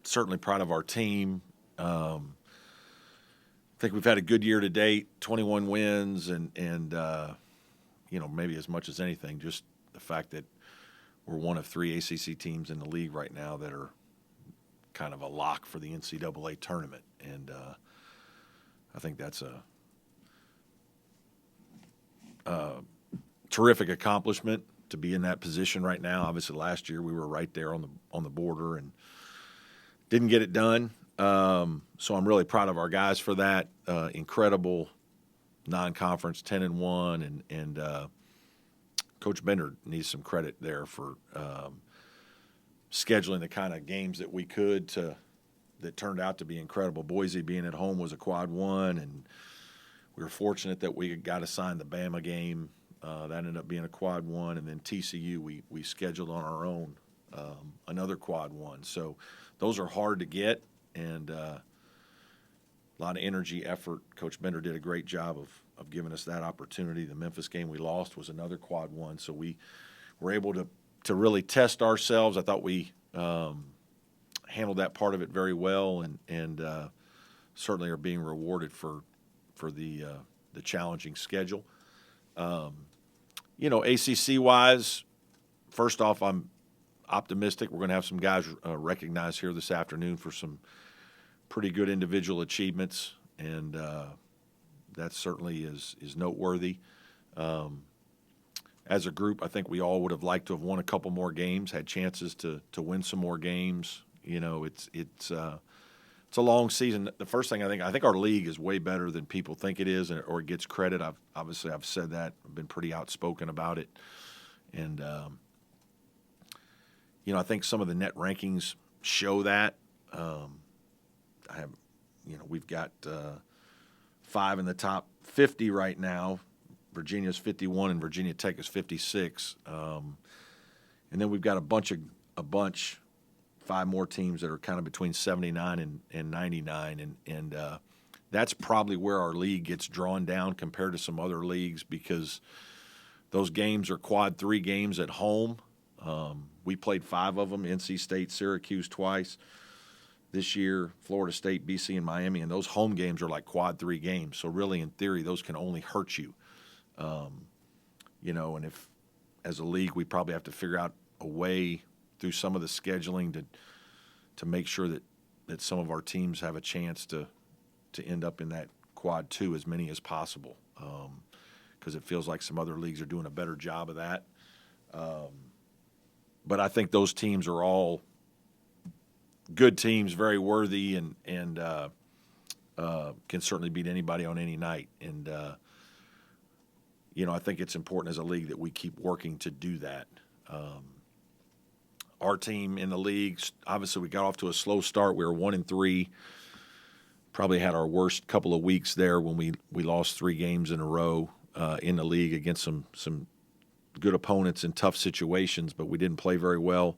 certainly proud of our team. I think we've had a good year to date, 21 wins, and maybe as much as anything, just the fact that we're one of 3 ACC teams in the league right now that are kind of a lock for the NCAA tournament, and I think that's a terrific accomplishment to be in that position right now. Obviously, last year we were right there on the border and didn't get it done. So I'm really proud of our guys for that. Incredible non-conference 10-1, and Coach Bender needs some credit there for scheduling the kind of games that we could that turned out to be incredible. Boise being at home was a quad 1, and we were fortunate that we got assigned the Bama game. That ended up being a quad 1, and then TCU we scheduled on our own another quad 1. So those are hard to get, and a lot of energy, effort. Coach Bender did a great job of giving us that opportunity. The Memphis game we lost was another quad 1, so we were able to really test ourselves. I thought we handled that part of it very well, and certainly are being rewarded for the challenging schedule. ACC-wise, first off, I'm optimistic. We're going to have some guys recognized here this afternoon for some pretty good individual achievements, and that certainly is noteworthy. As a group, I think we all would have liked to have won a couple more games, had chances to win some more games. It's a long season. The first thing I think our league is way better than people think it is, or it gets credit. I've said that. I've been pretty outspoken about it, and I think some of the net rankings show that. We've got 5 in the top 50 right now. Virginia's 51 and Virginia Tech is 56. And then we've got a bunch, 5 more teams that are kind of between 79 and 99. And that's probably where our league gets drawn down compared to some other leagues, because those games are quad 3 games at home. We played 5 of them, NC State, Syracuse twice. This year, Florida State, BC, and Miami, and those home games are like quad 3 games. So really, in theory, those can only hurt you. And if, as a league, we probably have to figure out a way through some of the scheduling to make sure that some of our teams have a chance to end up in that quad 2, as many as possible, because it feels like some other leagues are doing a better job of that. But I think those teams are all good teams, very worthy, and can certainly beat anybody on any night. And I think it's important as a league that we keep working to do that. Our team in the league, obviously, we got off to a slow start. We were 1-3. Probably had our worst couple of weeks there when we lost 3 games in a row in the league against some good opponents in tough situations, but we didn't play very well,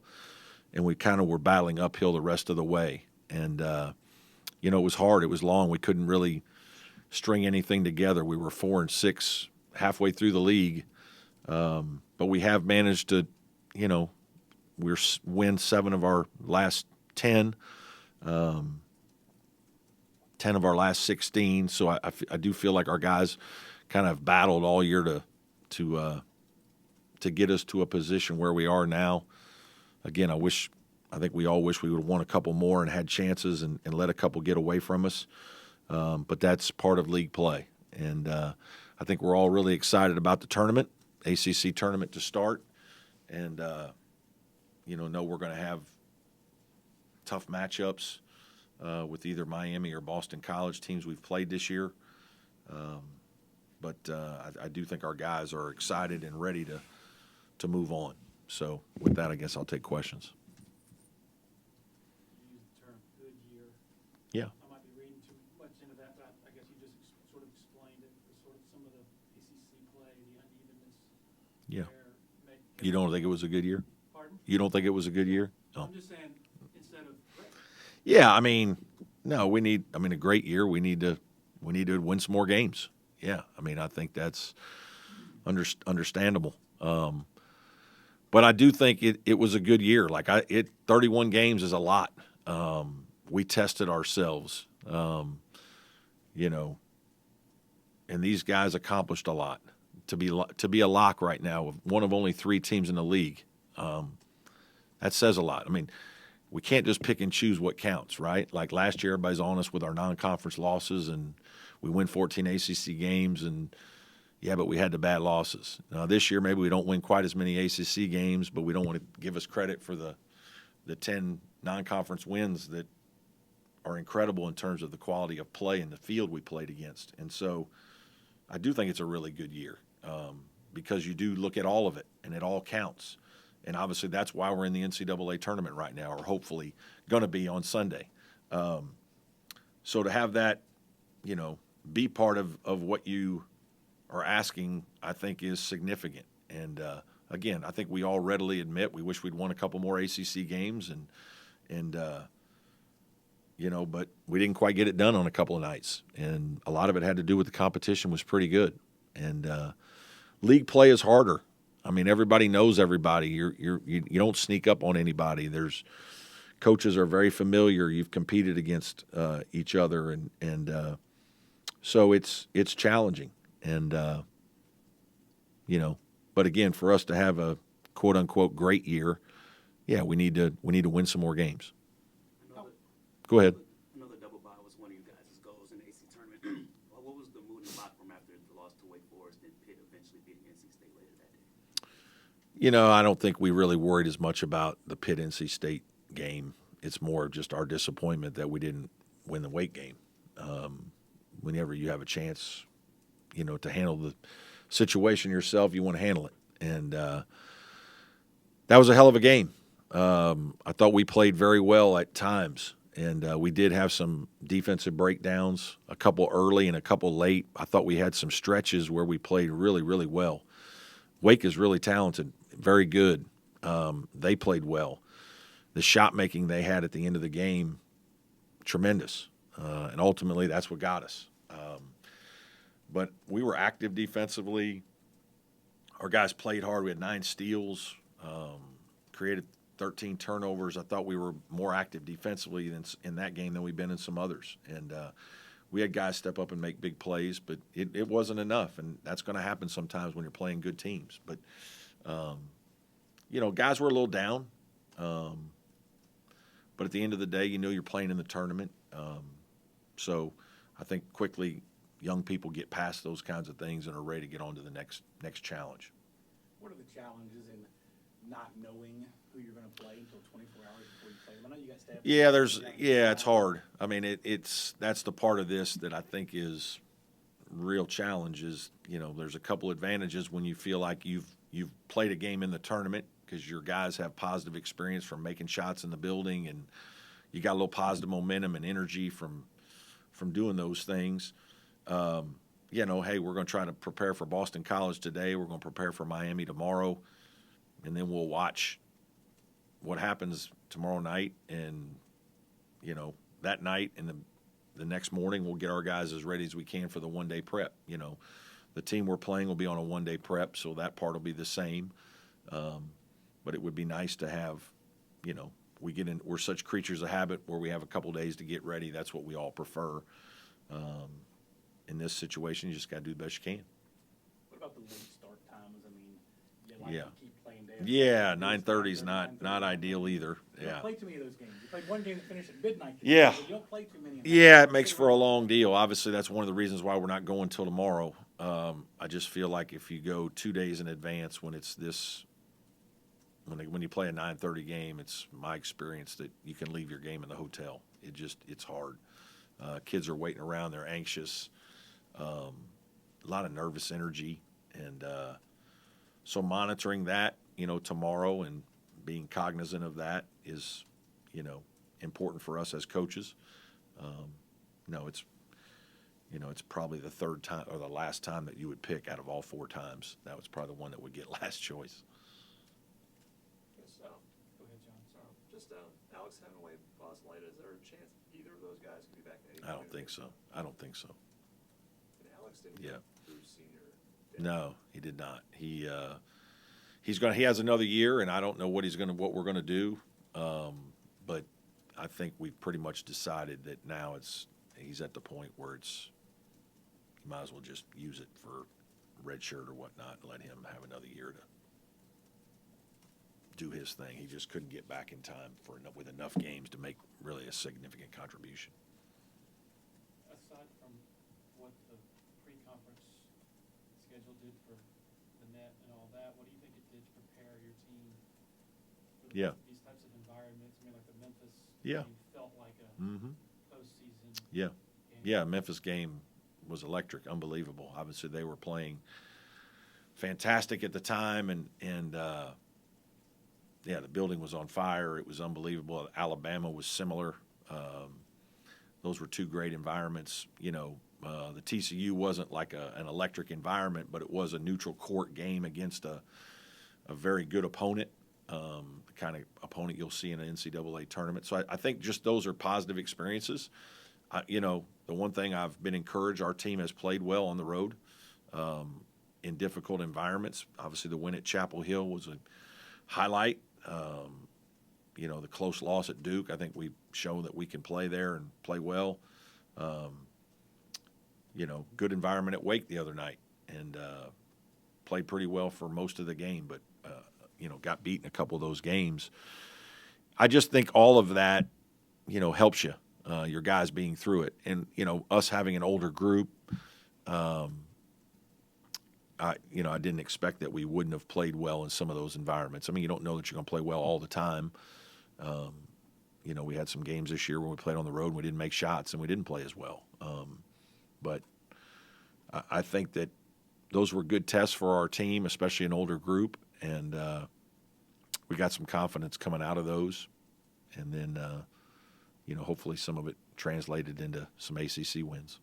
and we kind of were battling uphill the rest of the way. And it was hard. It was long. We couldn't really string anything together. We were 4-6 halfway through the league, but we have managed to, win 7 of our last 10, 10 of our last 16. So I do feel like our guys kind of battled all year to get us to a position where we are now. Again, I think we all wish we would have won a couple more and had chances and let a couple get away from us. But that's part of league play. And I think we're all really excited about the tournament, ACC tournament to start. And, know we're going to have tough matchups with either Miami or Boston College teams we've played this year. But I do think our guys are excited and ready to move on. So with that, I guess I'll take questions. You used the term good year. Yeah. I might be reading too much into that, but I guess you just sort of explained it, sort of some of the ACC play, the unevenness. Yeah. You don't think it was a good year? Pardon? You don't think it was a good year? No. I'm just saying instead of great. Yeah, no, we need a great year. We need to win some more games. Yeah, I think that's understandable. But I do think it was a good year. 31 games is a lot, We tested ourselves, you know, and these guys accomplished a lot. To be a lock right now, one of only 3 teams in the league, that says a lot. I mean, we can't just pick and choose what counts, right? Like last year, everybody's on us with our non-conference losses, and we win 14 ACC games, and yeah, but we had the bad losses. Now this year, maybe we don't win quite as many ACC games, but we don't want to give us credit for the 10 non-conference wins that are incredible in terms of the quality of play in the field we played against. And so I do think it's a really good year because you do look at all of it, and it all counts. And obviously that's why we're in the NCAA tournament right now, or hopefully going to be on Sunday. So to have that, you know, be part of what you are asking, I think is significant. And again, I think we all readily admit we wish we'd won a couple more ACC games, and you know, but we didn't quite get it done on a couple of nights, and a lot of it had to do with the competition was pretty good. And league play is harder. I mean, everybody knows everybody. You don't sneak up on anybody. There's coaches are very familiar. You've competed against each other, and so it's challenging. And you know, but again, for us to have a quote unquote great year, yeah, we need to win some more games. Go ahead. I know the double bye was one of you guys' goals in the AC tournament. Well, what was the mood in the locker room after the loss to Wake Forest and Pitt eventually beating NC State later that day? You know, I don't think we really worried as much about the Pitt NC State game. It's more just our disappointment that we didn't win the Wake game. Whenever you have a chance, you know, to handle the situation yourself, you want to handle it. And that was a hell of a game. I thought we played very well at times. And we did have some defensive breakdowns, a couple early and a couple late. I thought we had some stretches where we played really, really well. Wake is really talented, very good. They played well. The shot making they had at the end of the game, tremendous. And ultimately, that's what got us. But we were active defensively. Our guys played hard. We had 9 steals, created 13 turnovers. I thought we were more active defensively in that game than we've been in some others. And we had guys step up and make big plays, but it wasn't enough. And that's going to happen sometimes when you're playing good teams. But, you know, guys were a little down. But at the end of the day, you know you're playing in the tournament. So I think quickly young people get past those kinds of things and are ready to get on to the next challenge. What are the challenges in not knowing who you're going to play until 24 hours before you play them? I know you got staff. It's hard. I mean, that's the part of this that I think is real challenge is, you know, there's a couple advantages when you feel like you've played a game in the tournament because your guys have positive experience from making shots in the building, and you got a little positive momentum and energy from doing those things. You know, hey, we're going to try to prepare for Boston College today. We're going to prepare for Miami tomorrow, and then we'll watch what happens tomorrow night. And, you know, that night and the next morning we'll get our guys as ready as we can for the one-day prep. You know, the team we're playing will be on a one-day prep, so that part will be the same. But it would be nice to have, you know, we're such creatures of habit where we have a couple days to get ready. That's what we all prefer. In this situation, you just got to do the best you can. What about the late start times? I mean, Yeah. To keep playing day. Yeah, 9:30 is not ideal either. You Yeah. don't play too many of those games. You played one game that finished at midnight. Yeah. But you don't play too many. of them. Yeah, it makes for a long deal. Obviously, that's one of the reasons why we're not going till tomorrow. I just feel like if you go 2 days in advance when it's this, when you play a 9:30 game, it's my experience that you can leave your game in the hotel. It's hard. Kids are waiting around. They're anxious. A lot of nervous energy. And so monitoring that, you know, tomorrow and being cognizant of that is, you know, important for us as coaches. It's probably the third time or the last time that you would pick out of all 4 times. That was probably the one that would get last choice. Yes, go ahead, John. Sorry. Just Alex Hemingway, Boston Light, is there a chance either of those guys could be back in? I don't think so. And Alex didn't Yeah. go through senior. No, he did not. He has another year, and I don't know what we're gonna do. But I think we've pretty much decided that now he's at the point where you might as well just use it for red shirt or whatnot and let him have another year to do his thing. He just couldn't get back in time with enough games to make really a significant contribution. Aside from what the pre-conference schedule did for the net and all that, what do you think it did to prepare your team for Yeah. these types of environments? I mean, like the Memphis Yeah. game felt like a postseason Yeah. game. Yeah, Memphis game was electric, unbelievable. Obviously, they were playing fantastic at the time, and yeah, the building was on fire. It was unbelievable. Alabama was similar. Those were two great environments. The TCU wasn't like an electric environment, but it was a neutral court game against a very good opponent, the kind of opponent you'll see in an NCAA tournament. So I think just those are positive experiences. The one thing I've been encouraged, our team has played well on the road in difficult environments. Obviously, the win at Chapel Hill was a highlight. The close loss at Duke, I think we've shown that we can play there and play well. Good environment at Wake the other night and played pretty well for most of the game, but, got beat in a couple of those games. I just think all of that, helps you. Your guys being through it, and us having an older group. I didn't expect that we wouldn't have played well in some of those environments. I mean, you don't know that you're going to play well all the time. We had some games this year when we played on the road and we didn't make shots and we didn't play as well. But I think that those were good tests for our team, especially an older group, and we got some confidence coming out of those, and then. Hopefully some of it translated into some ACC wins.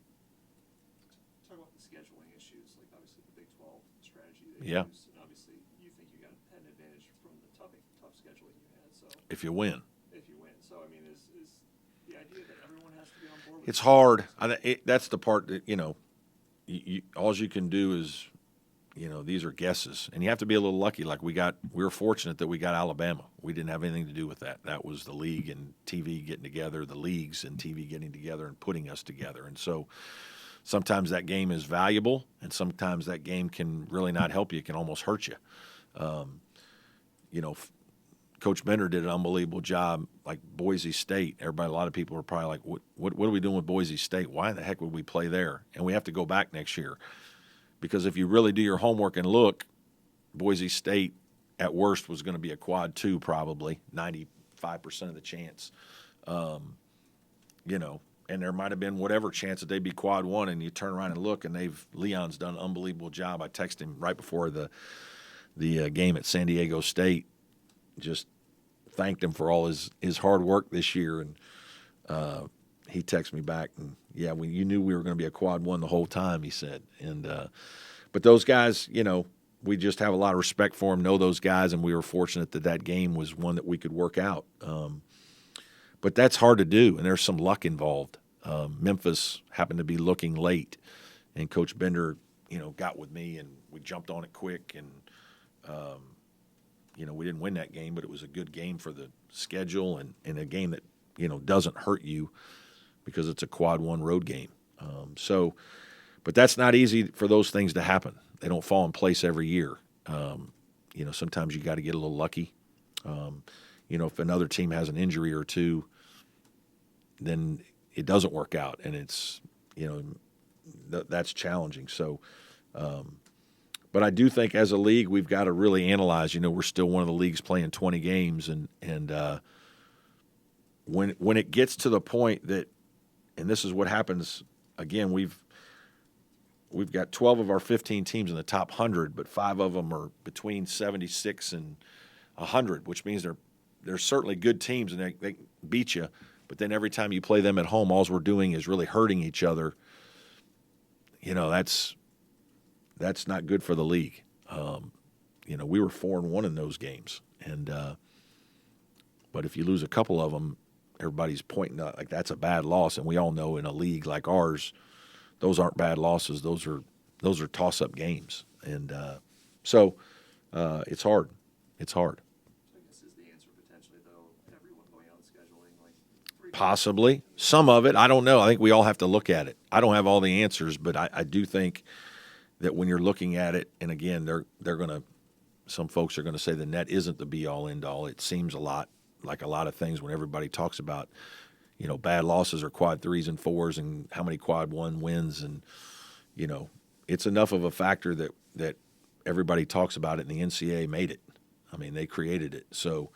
Talk about the scheduling issues, like obviously the Big 12 strategy they Yeah. used, and obviously you think you had an advantage from the tough scheduling you had. So If you win. So I mean, is the idea that everyone has to be on board with It's hard. That's the part that, all you can do is, these are guesses. And you have to be a little lucky. Like we were fortunate that we got Alabama. We didn't have anything to do with that. That was the league and TV getting together, the leagues and TV getting together and putting us together. And so sometimes that game is valuable, and sometimes that game can really not help you. It can almost hurt you. Coach Bender did an unbelievable job, like Boise State. A lot of people are probably like, what are we doing with Boise State? Why the heck would we play there? And we have to go back next year. Because if you really do your homework and look, Boise State at worst was going to be a quad 2 probably, 95% of the chance. And there might have been whatever chance that they'd be quad 1, and you turn around and look, and Leon's done an unbelievable job. I texted him right before the game at San Diego State, just thanked him for all his hard work this year, and he texted me back, and yeah, you knew we were going to be a quad 1 the whole time, he said. And but those guys, we just have a lot of respect for them, know those guys, and we were fortunate that game was one that we could work out. But that's hard to do, and there's some luck involved. Memphis happened to be looking late, and Coach Bender, got with me, and we jumped on it quick, and we didn't win that game, but it was a good game for the schedule and a game that doesn't hurt you because it's a quad 1 road game. But that's not easy for those things to happen. They don't fall in place every year. Sometimes you got to get a little lucky. If another team has an injury or two, then it doesn't work out, and it's that's challenging. So, but I do think as a league we've got to really analyze. We're still one of the leagues playing 20 games, and when it gets to the point that, and this is what happens again, we've got 12 of our 15 teams in the top 100, but 5 of them are between 76 and 100, which means they're certainly good teams and they beat you. But then every time you play them at home, all we're doing is really hurting each other. That's not good for the league. We were 4-1 in those games, and but if you lose a couple of them, everybody's pointing out like that's a bad loss, and we all know in a league like ours, those aren't bad losses. Those are toss-up games, and so it's hard. It's hard. So I guess is the answer potentially though everyone going out and scheduling like Possibly. Some of it, I don't know. I think we all have to look at it. I don't have all the answers, but I do think that when you're looking at it, and again, they're going to, some folks are going to say the net isn't the be all end all. It seems a lot like a lot of things when everybody talks about, bad losses or quad threes and fours and how many quad one wins. And, it's enough of a factor that everybody talks about it, and the NCAA made it. I mean, they created it. So,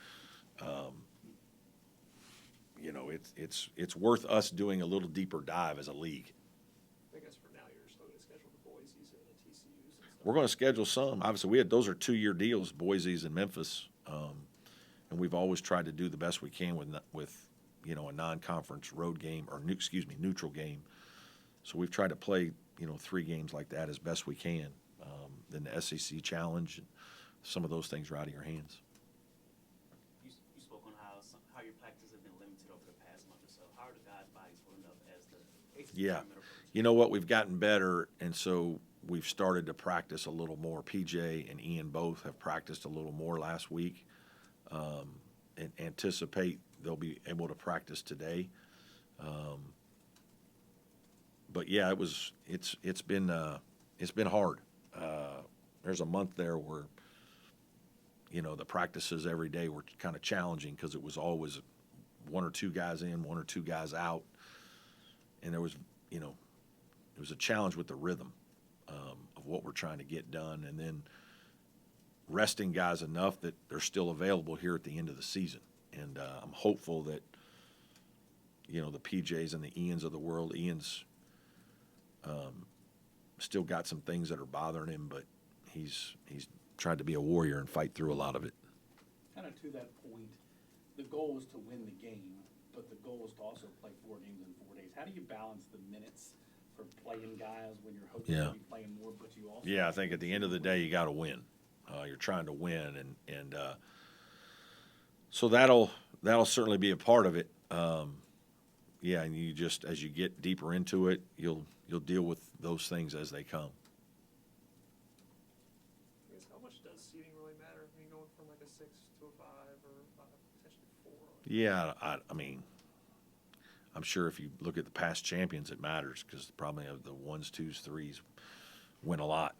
it's worth us doing a little deeper dive as a league. I guess for now you're still going to schedule the Boise's and the TCU's and stuff. We're going to schedule some. Obviously, those are 2-year deals, Boise's and Memphis, and we've always tried to do the best we can with a non-conference road game or neutral game. So we've tried to play 3 games like that as best we can. Then the SEC Challenge, and some of those things are out of your hands. You spoke on how your practices have been limited over the past month or so. How are the guys' bodies holding up as the ACC Yeah. tournament approaches? You know what? We've gotten better, and so we've started to practice a little more. PJ and Ian both have practiced a little more last week, and anticipate they'll be able to practice today. But yeah, it's been hard. There's a month there where the practices every day were kind of challenging because it was always 1 or 2 guys in, 1 or 2 guys out, and there was it was a challenge with the rhythm of what we're trying to get done, and then resting guys enough that they're still available here at the end of the season. And I'm hopeful that the PJs and the Ians of the world. Ian's still got some things that are bothering him, but he's tried to be a warrior and fight through a lot of it. Kind of to that point, the goal is to win the game, but the goal is to also play 4 games in 4 days. How do you balance the minutes for playing guys when you're hoping to be playing more, but you also... Yeah, I think at the end of the day, you got to win. You're trying to win, and so that'll certainly be a part of it. Yeah, and you just, as you get deeper into it, you'll deal with those things as they come. I guess how much does seeding really matter? I mean, going from like a 6 to a 5 or potentially 4? Yeah, I mean, I'm sure if you look at the past champions, it matters because probably of the 1s, 2s, 3s win a lot.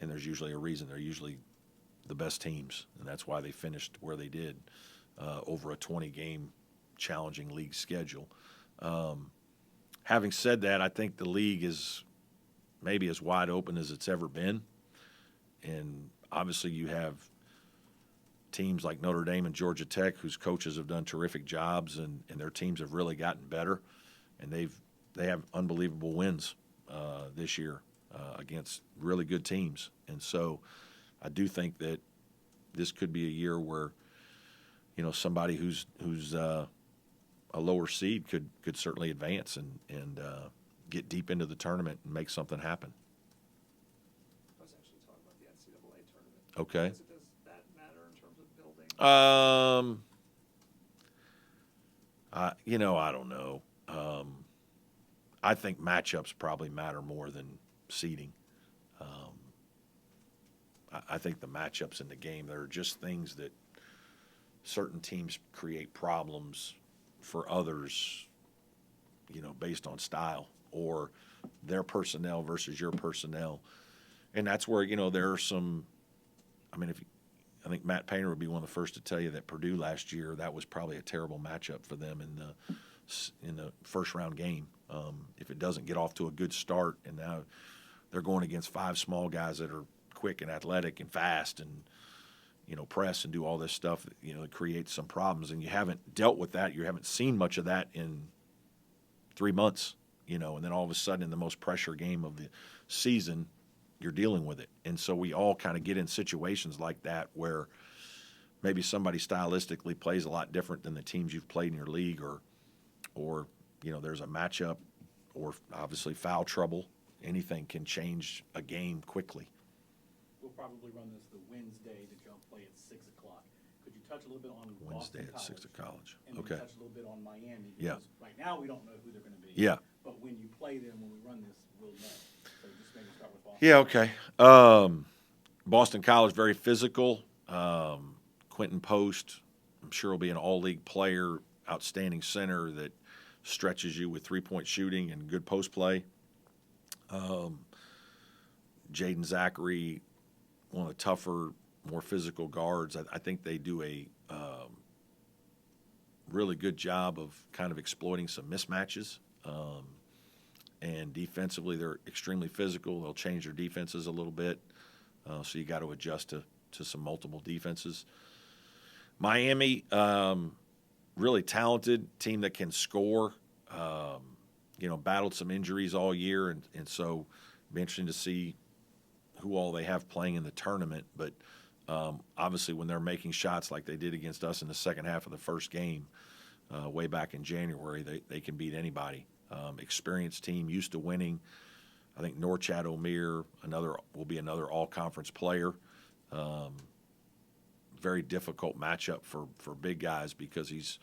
And there's usually a reason. They're usually the best teams, and that's why they finished where they did over a 20-game challenging league schedule. Having said that, I think the league is maybe as wide open as it's ever been. And obviously you have teams like Notre Dame and Georgia Tech whose coaches have done terrific jobs, and their teams have really gotten better. And they have unbelievable wins this year against really good teams. And so I do think that this could be a year where, somebody who's a lower seed could certainly advance and get deep into the tournament and make something happen. I was actually talking about the NCAA tournament. Okay. Does that matter in terms of building? I don't know. I think matchups probably matter more than seeding. I think the matchups in the game, there are just things that certain teams create problems for others, based on style or their personnel versus your personnel. And that's where, there are some, I think Matt Painter would be one of the first to tell you that Purdue last year, that was probably a terrible matchup for them in the first round game. If it doesn't get off to a good start, and now they're going against 5 small guys that are quick and athletic and fast and, press and do all this stuff, it creates some problems. And you haven't dealt with that. You haven't seen much of that in 3 months, and then all of a sudden in the most pressure game of the season, you're dealing with it. And so we all kind of get in situations like that where maybe somebody stylistically plays a lot different than the teams you've played in your league, or there's a matchup, or obviously foul trouble. Anything can change a game quickly. We'll probably run this the Wednesday that y'all play at 6 o'clock. Could you touch a little bit on Wednesday Boston at 6 College? o'clock. And Okay. then touch a little bit on Miami. Yeah. Because right now we don't know who they're going to be. Yeah. But when you play them, when we run this, we'll know. So just maybe start with Boston. Yeah, okay. Boston College, very physical. Quentin Post, I'm sure will be an all-league player. outstanding center that stretches you with three-point shooting and good post play. Jaden Zachary, one of the tougher, more physical guards. I think they do a really good job of kind of exploiting some mismatches. And defensively, they're extremely physical. They'll change their defenses a little bit. So you got to adjust to some multiple defenses. Miami, really talented team that can score. Battled some injuries all year, and so it'll be interesting to see who all they have playing in the tournament. But obviously, when they're making shots like they did against us in the second half of the first game, way back in January, they can beat anybody. Experienced team, used to winning. I think Norchad Omir will be another all-conference player. Very difficult matchup for big guys because he's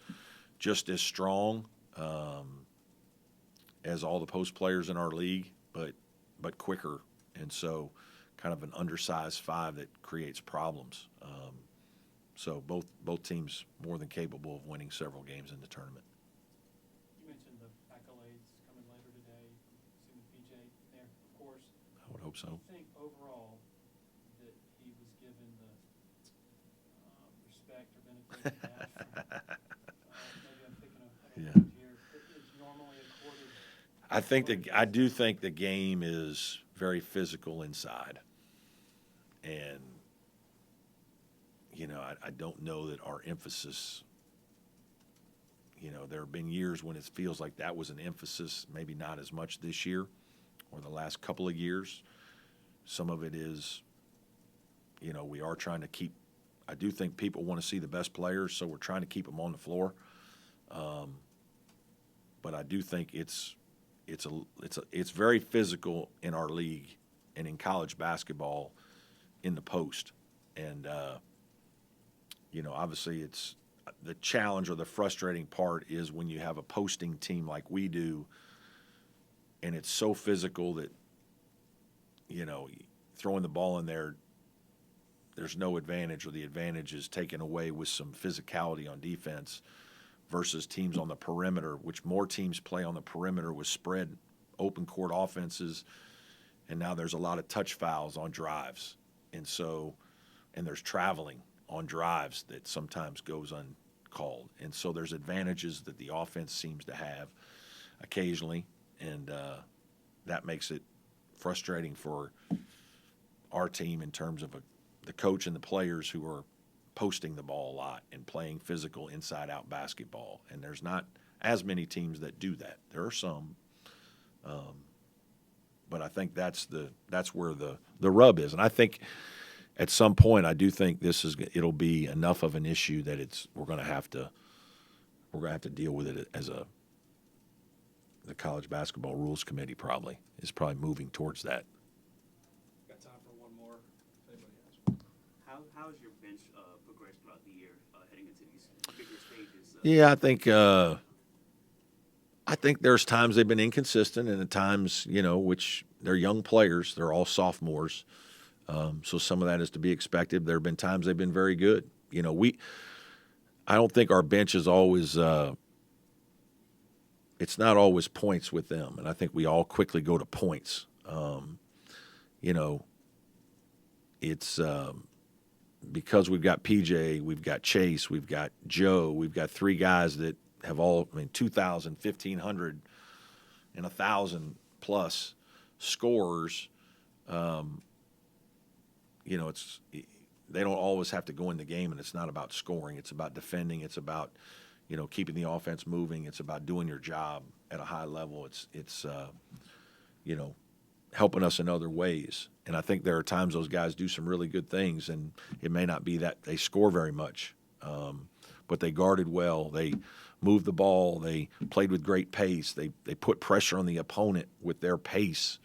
just as strong as all the post players in our league, but quicker, and so kind of an undersized five that creates problems. So both teams more than capable of winning several games in the tournament. You mentioned the accolades coming later today. Seeing the PJ there, of course. I would hope so. I think overall that he was given the respect or benefit of the doubt from, maybe I'm picking a Yeah. word here, that is normally accorded. I do think the game is very physical inside, and I don't know that our emphasis. There have been years when it feels like that was an emphasis, maybe not as much this year or the last couple of years. Some of it is, we are trying to keep. I do think people want to see the best players, so we're trying to keep them on the floor. But I do think it's very physical in our league and in college basketball in the post. And, obviously it's the challenge or the frustrating part is when you have a posting team like we do and it's so physical that, throwing the ball in there, there's no advantage, or the advantage is taken away with some physicality on defense versus teams on the perimeter, which more teams play on the perimeter with spread open court offenses, and now there's a lot of touch fouls on drives. And there's traveling on drives that sometimes goes uncalled. And so there's advantages that the offense seems to have occasionally, and that makes it frustrating for our team in terms of the coach and the players who are posting the ball a lot and playing physical inside-out basketball. And there's not as many teams that do that. There are some, but I think that's where the rub is. And I think at some point, I do think it'll be enough of an issue that we're going to have to deal with it as the college basketball rules committee is probably moving towards that. Got time for one more, if anybody has one. How has your bench progressed throughout the year heading into these bigger stages? Yeah, I think there's times they've been inconsistent, and at times, which they're young players. They're all sophomores, so some of that is to be expected. There have been times they've been very good. I don't think our bench is always. It's not always points with them, and I think we all quickly go to points. It's because we've got PJ, we've got Chase, we've got Joe, we've got three guys that have 2,000, 1,500, and 1,000 plus scorers. They don't always have to go in the game, and it's not about scoring. It's about defending. It's about keeping the offense moving. It's about doing your job at a high level. It's helping us in other ways. And I think there are times those guys do some really good things, and it may not be that they score very much, but they guarded well. They moved the ball. They played with great pace. They put pressure on the opponent with their pace,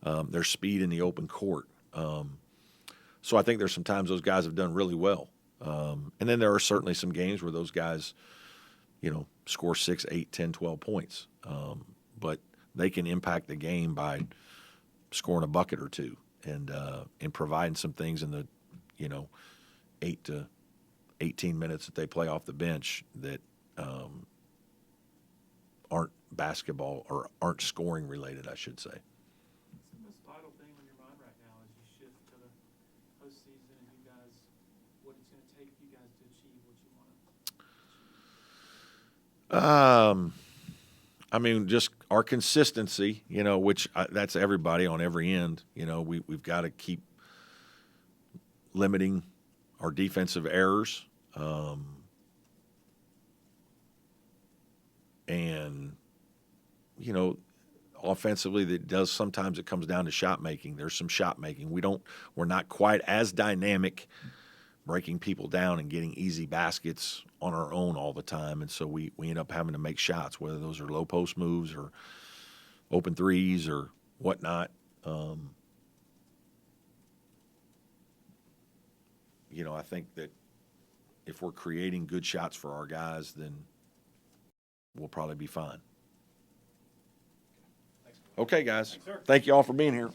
their speed in the open court. So I think there's some times those guys have done really well. And then there are certainly some games where those guys, score 6, 8, 10, 12 points. But they can impact the game by scoring a bucket or two and providing some things in the, 8 to 18 minutes that they play off the bench that aren't basketball or aren't scoring related, I should say. What's the most vital thing on your mind right now as you shift to the postseason and you guys, what it's going to take for you guys to achieve what you want to? I mean, just our consistency, you know, which that's everybody on every end. You know, we've got to keep limiting our defensive errors. And, you know, offensively, sometimes it comes down to shot making. There's some shot making. We're not quite as dynamic breaking people down and getting easy baskets on our own all the time. And so we end up having to make shots, whether those are low post moves or open threes or whatnot. You know, I think that if we're creating good shots for our guys, then we'll probably be fine. Okay, guys. Thanks, sir. Thank you all for being here.